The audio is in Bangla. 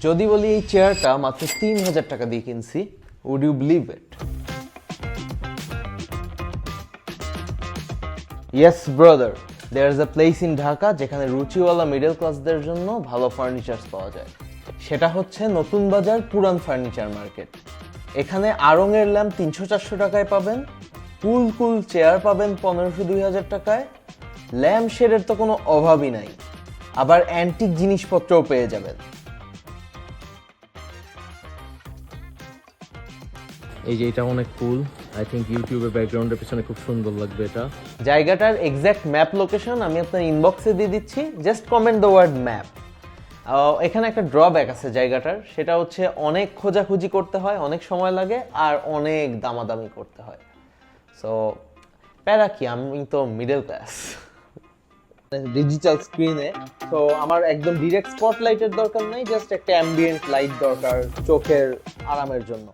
যদি বলি এই চেয়ারটা মাত্র ৩,০০০ টাকা দিয়ে কিনছি, would you believe it? Yes brother, there is a place in Dhaka যেখানে রুচিওয়ালা মিডল ক্লাসদের জন্য ভালো ফার্নিচার পাওয়া যায়। সেটা হচ্ছে নতুন বাজার পুরান ফার্নিচার মার্কেট। এখানে আড়ং-এর ল্যাম্প ৩০০-৪০০ টাকায় পাবেন, কুল চেয়ার পাবেন ১৫০০-২০০০ টাকায়। ল্যাম্প শেডের তো কোনো অভাবই নাই, আবার অ্যান্টিক জিনিসপত্রও পেয়ে যাবেন। এই যে এটা অনেক কুল, আই থিঙ্ক ইউটিউবের ব্যাকগ্রাউন্ডের পিছনে খুব সুন্দর লাগবে এটা। জায়গাটার এক্স্যাক্ট ম্যাপ লোকেশন আমি আপনার ইনবক্সে দিয়ে দিচ্ছি, just comment the word map. এখানে একটা ড্রব্যাক আছে জায়গাটার, সেটা হচ্ছে অনেক খোঁজাখুঁজি করতে হয়, অনেক সময় লাগে, আর অনেক দামাদামি করতে হয়। সো প্যারা কি, আমি তো মিডল ক্লাস। ডিজিটাল স্ক্রিনে তো আমার একদম ডিরেক্ট স্পটলাইটের দরকার নাই, জাস্ট একটা অ্যাম্বিয়েন্ট লাইট দরকার চোখের আরামের জন্য।